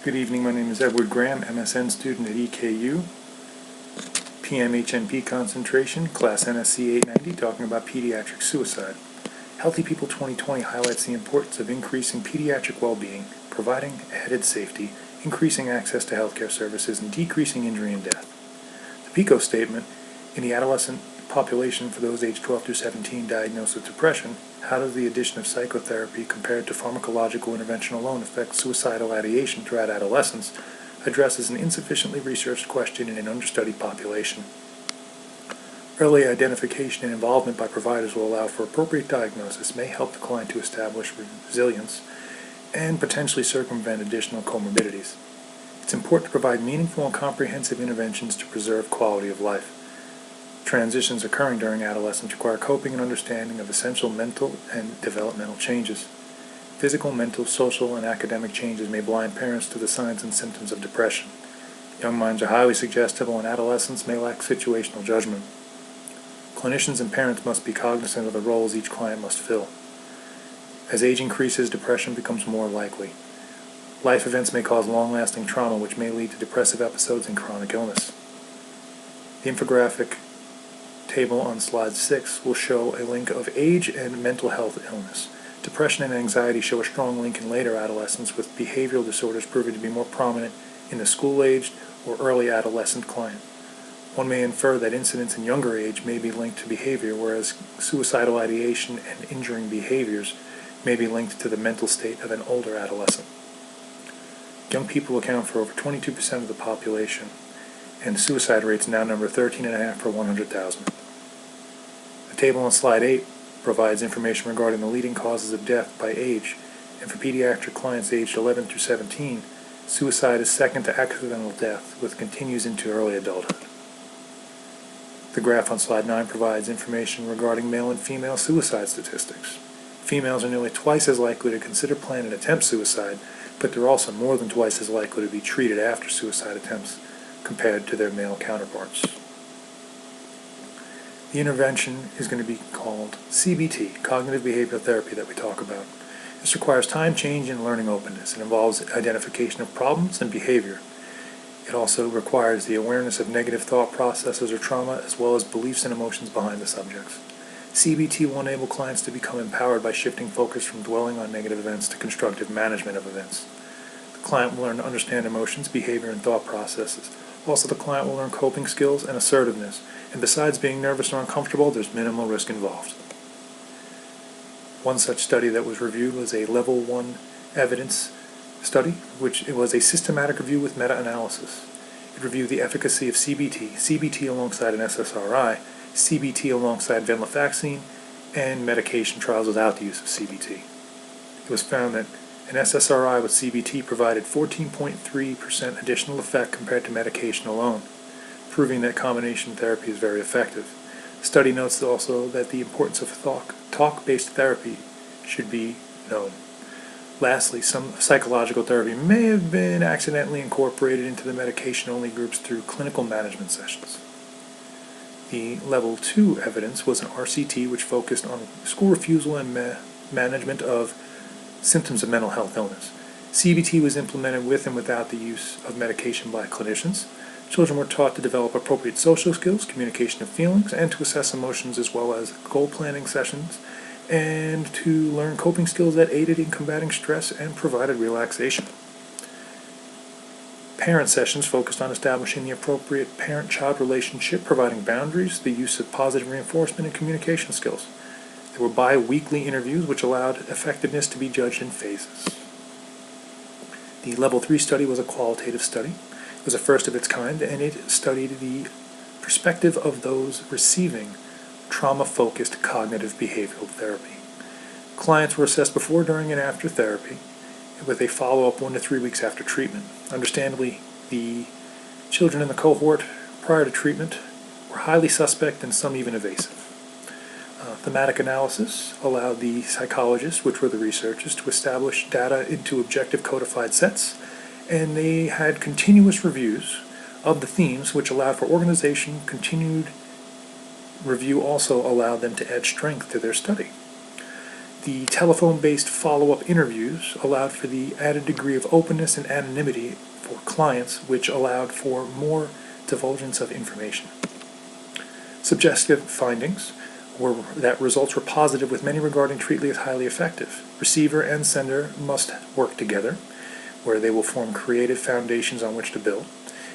Good evening, my name is Edward Graham, MSN student at EKU, PMHNP concentration, class NSC890, talking about pediatric suicide. Healthy People 2020 highlights the importance of increasing pediatric well-being, providing added safety, increasing access to healthcare services, and decreasing injury and death. The PICO statement, in the adolescent population for those aged 12 through 17 diagnosed with depression, how does the addition of psychotherapy compared to pharmacological intervention alone affect suicidal ideation throughout adolescence, addresses an insufficiently researched question in an understudied population. Early identification and involvement by providers will allow for appropriate diagnosis, may help the client to establish resilience, and potentially circumvent additional comorbidities. It's important to provide meaningful and comprehensive interventions to preserve quality of life. Transitions occurring during adolescence require coping and understanding of essential mental and developmental changes. Physical, mental, social, and academic changes may blind parents to the signs and symptoms of depression. Young minds are highly suggestible, and adolescents may lack situational judgment. Clinicians and parents must be cognizant of the roles each client must fill. As age increases, depression becomes more likely. Life events may cause long-lasting trauma, which may lead to depressive episodes and chronic illness. The infographic table on slide 6 will show a link of age and mental health illness. Depression and anxiety show a strong link in later adolescence, with behavioral disorders proving to be more prominent in the school-aged or early adolescent client. One may infer that incidents in younger age may be linked to behavior, whereas suicidal ideation and injuring behaviors may be linked to the mental state of an older adolescent. Young people account for over 22% of the population, and suicide rates now number 13.5 per 100,000. The table on slide 8 provides information regarding the leading causes of death by age, and for pediatric clients aged 11 through 17, suicide is second to accidental death, which continues into early adulthood. The graph on slide 9 provides information regarding male and female suicide statistics. Females are nearly twice as likely to consider, plan, and attempt suicide, but they're also more than twice as likely to be treated after suicide attempts compared to their male counterparts. The intervention is going to be called CBT, Cognitive Behavioral Therapy, that we talk about. This requires time, change, and learning openness. It involves identification of problems and behavior. It also requires the awareness of negative thought processes or trauma, as well as beliefs and emotions behind the subjects. CBT will enable clients to become empowered by shifting focus from dwelling on negative events to constructive management of events. The client will learn to understand emotions, behavior, and thought processes. Also, the client will learn coping skills and assertiveness, and besides being nervous or uncomfortable, there's minimal risk involved. One such study that was reviewed was a Level 1 evidence study, which it was a systematic review with meta-analysis. It reviewed the efficacy of CBT alongside an SSRI, CBT alongside venlafaxine, and medication trials without the use of CBT. It was found that an SSRI with CBT provided 14.3% additional effect compared to medication alone, proving that combination therapy is very effective. The study notes also that the importance of talk-based therapy should be known. Lastly, some psychological therapy may have been accidentally incorporated into the medication-only groups through clinical management sessions. The Level 2 evidence was an RCT which focused on school refusal and management of symptoms of mental health illness. CBT was implemented with and without the use of medication by clinicians. Children were taught to develop appropriate social skills, communication of feelings, and to assess emotions, as well as goal planning sessions, and to learn coping skills that aided in combating stress and provided relaxation. Parent sessions focused on establishing the appropriate parent-child relationship, providing boundaries, the use of positive reinforcement, and communication skills. There were bi-weekly interviews which allowed effectiveness to be judged in phases. The Level 3 study was a qualitative study. It was a first of its kind, and it studied the perspective of those receiving trauma-focused cognitive behavioral therapy. Clients were assessed before, during, and after therapy, with a follow-up 1 to 3 weeks after treatment. Understandably, the children in the cohort prior to treatment were highly suspect and some even evasive. Thematic analysis allowed the psychologists, which were the researchers, to establish data into objective codified sets, and they had continuous reviews of the themes, which allowed for organization. Continued review also allowed them to add strength to their study. The telephone-based follow-up interviews allowed for the added degree of openness and anonymity for clients, which allowed for more divulgence of information. Subjective findings were that results were positive, with many regarding Treatly as highly effective. Receiver and sender must work together, where they will form creative foundations on which to build,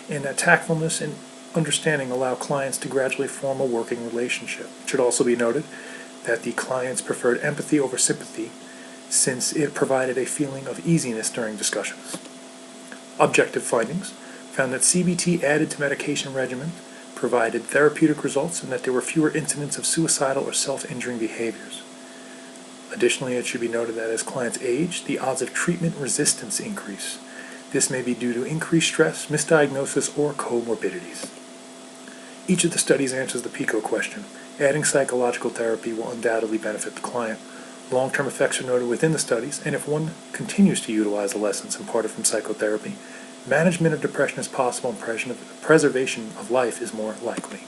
and that tactfulness and understanding allow clients to gradually form a working relationship. It should also be noted that the clients preferred empathy over sympathy, since it provided a feeling of easiness during discussions. Objective findings found that CBT added to medication regimen provided therapeutic results, and that there were fewer incidents of suicidal or self-injuring behaviors. Additionally, it should be noted that as clients age, the odds of treatment resistance increase. This may be due to increased stress, misdiagnosis, or comorbidities. Each of the studies answers the PICO question. Adding psychological therapy will undoubtedly benefit the client. Long-term effects are noted within the studies, and if one continues to utilize the lessons imparted from psychotherapy, management of depression is possible and preservation of life is more likely.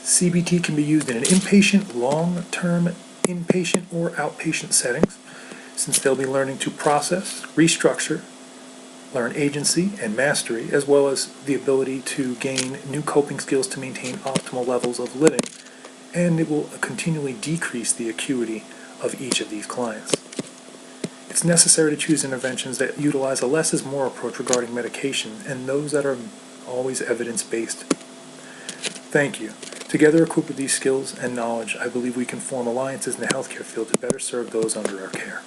CBT can be used in an inpatient, long-term inpatient, or outpatient settings, since they'll be learning to process, restructure, learn agency and mastery, as well as the ability to gain new coping skills to maintain optimal levels of living, and it will continually decrease the acuity of each of these clients. It's necessary to choose interventions that utilize a less is more approach regarding medication, and those that are always evidence-based. Thank you. Together, equipped with these skills and knowledge, I believe we can form alliances in the healthcare field to better serve those under our care.